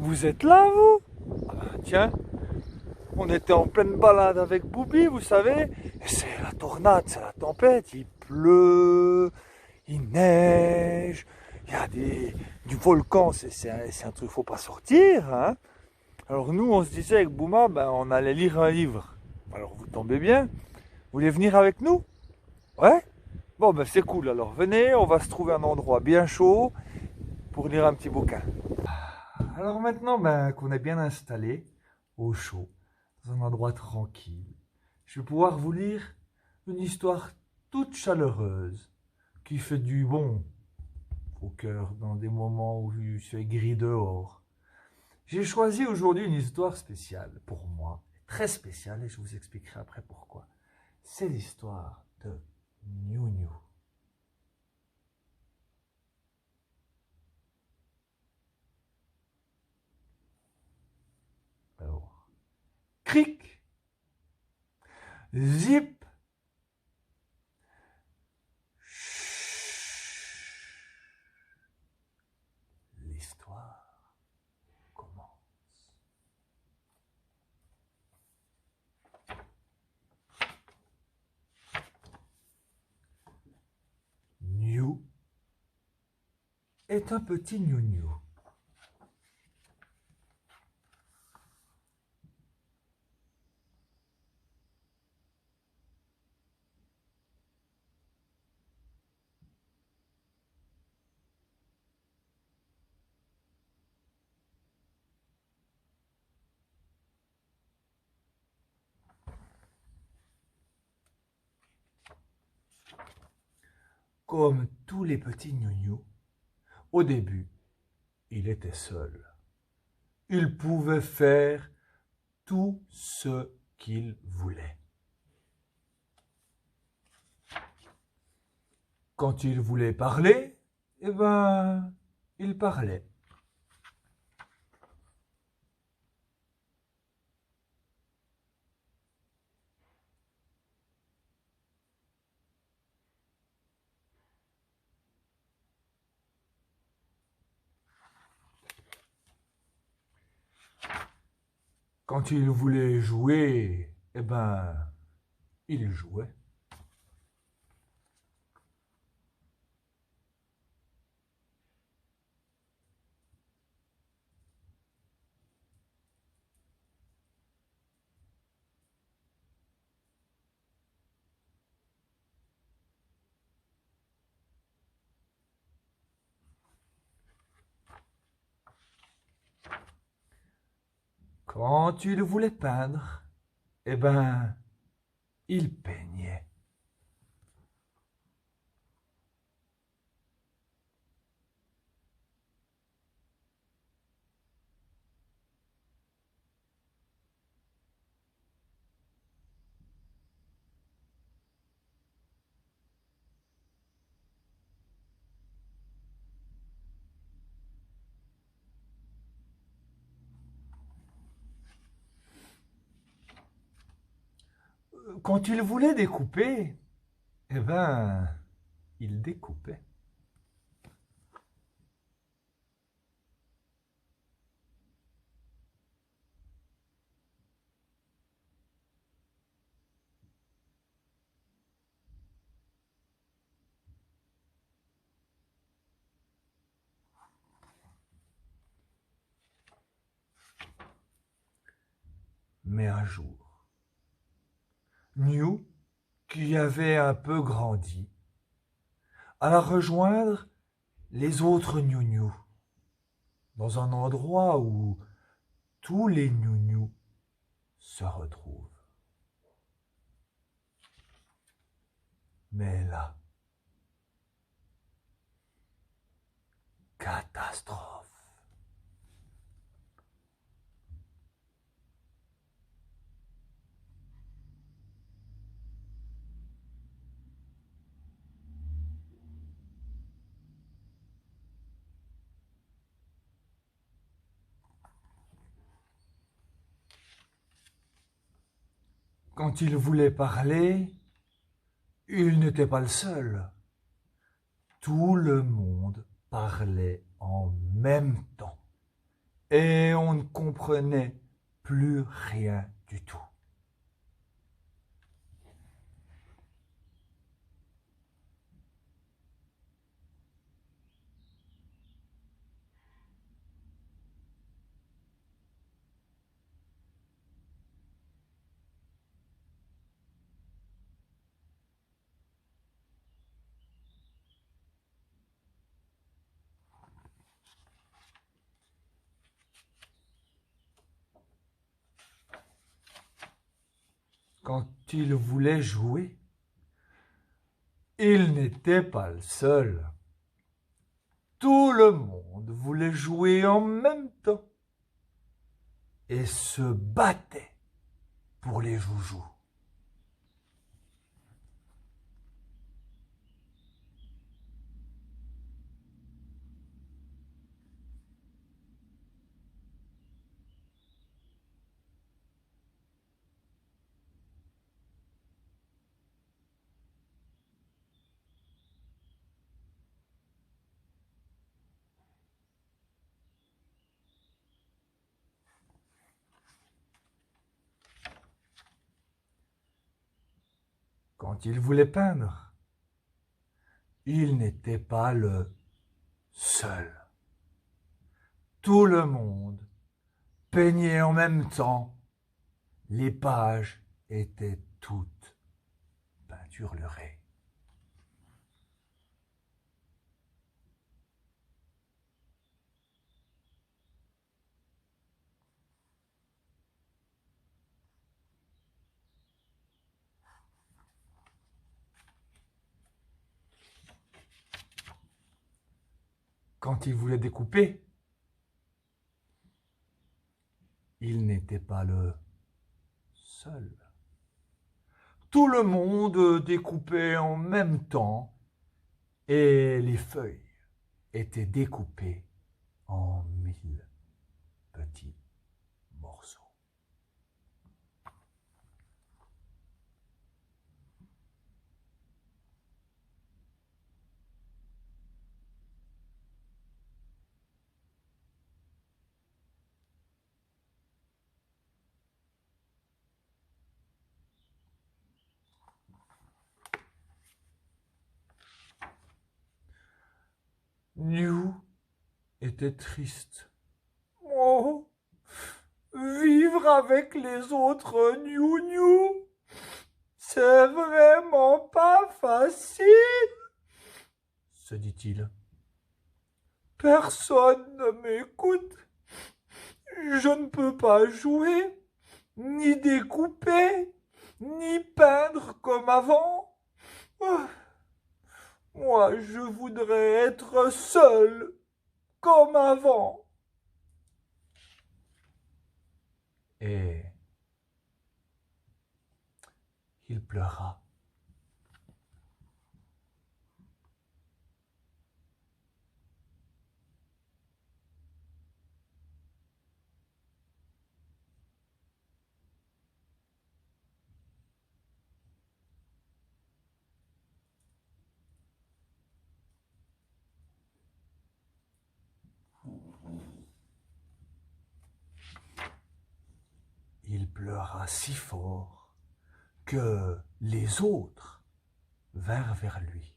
Vous êtes là, vous? Ah ben, tiens, on était en pleine balade avec Boubi, vous savez, et c'est la tornade, c'est la tempête, il pleut, il neige, il y a du volcan, c'est un truc, faut pas sortir, hein. Alors nous, on se disait avec Bouma, ben, on allait lire un livre. Alors vous tombez bien, vous voulez venir avec nous? Ouais? Bon, ben c'est cool, alors venez, on va se trouver un endroit bien chaud pour lire un petit bouquin. Alors maintenant ben, qu'on est bien installé, au chaud, dans un endroit tranquille, je vais pouvoir vous lire une histoire toute chaleureuse qui fait du bon au cœur dans des moments où il fait gris dehors. J'ai choisi aujourd'hui une histoire spéciale pour moi, très spéciale, et je vous expliquerai après pourquoi. C'est l'histoire de Niou Niou. Alors, cric, zip, l'histoire commence. Niou est un petit Niou-Niou. Comme tous les petits Niou-Niou, au début, il était seul. Il pouvait faire tout ce qu'il voulait. Quand il voulait parler, eh ben, il parlait. Quand il voulait jouer, eh ben, il jouait. Quand il voulait peindre, eh ben, il peignait. Quand il voulait découper, eh ben, il découpait. Mais un jour, Niou, qui avait un peu grandi, alla rejoindre les autres Niou-Niou dans un endroit où tous les Niou-Niou se retrouvent. Mais là, catastrophe. Quand il voulait parler, il n'était pas le seul. Tout le monde parlait en même temps. et on ne comprenait plus rien du tout. Quand il voulait jouer, il n'était pas le seul. Tout le monde voulait jouer en même temps et se battait pour les joujoux. Quand il voulait peindre, il n'était pas le seul. Tout le monde peignait en même temps. Les pages étaient toutes peinturlurées. Quand il voulait découper, il n'était pas le seul. Tout le monde découpait en même temps et les feuilles étaient découpées en 1000 petits morceaux. New était triste. Oh, vivre avec les autres New, c'est vraiment pas facile, se dit-il. Personne ne m'écoute. Je ne peux pas jouer, ni découper, ni peindre comme avant. Moi, je voudrais être seul, comme avant. Et il pleura. Il pleura si fort que les autres vinrent vers lui.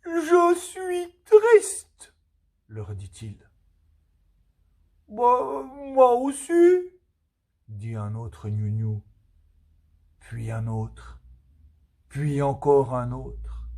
Je suis triste, leur dit-il. Moi aussi, dit un autre New, puis un autre, puis encore un autre.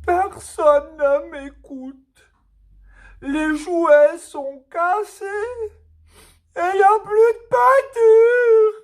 Personne ne m'écoute. Les jouets sont cassés et il n'y a plus de peinture.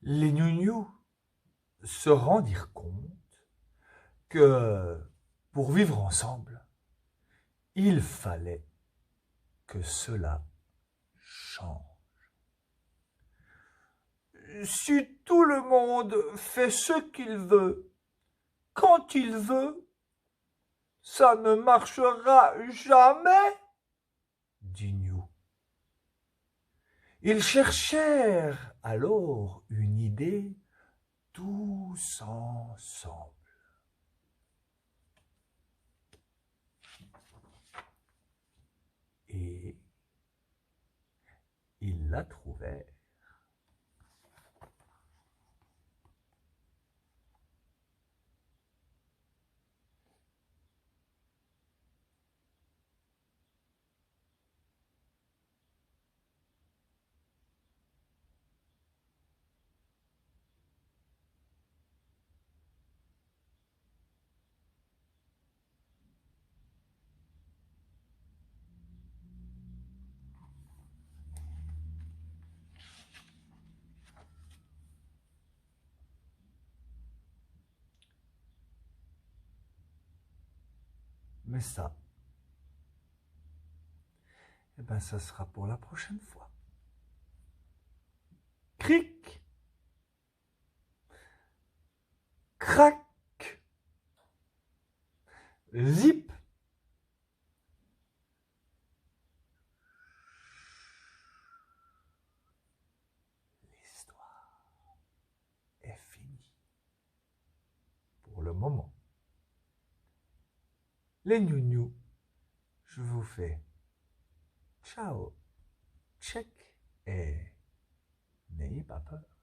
Les New se rendirent compte que pour vivre ensemble, Il fallait que cela change. Si tout le monde fait ce qu'il veut, quand il veut, ça ne marchera jamais, dit New. Ils cherchèrent alors une idée tous ensemble. Et ils la trouvèrent. Mais ça, eh ben ça sera pour la prochaine fois. Cric, crac, zip. L'histoire est finie pour le moment. Les gnougnoux, je vous fais ciao, check et n'ayez pas peur.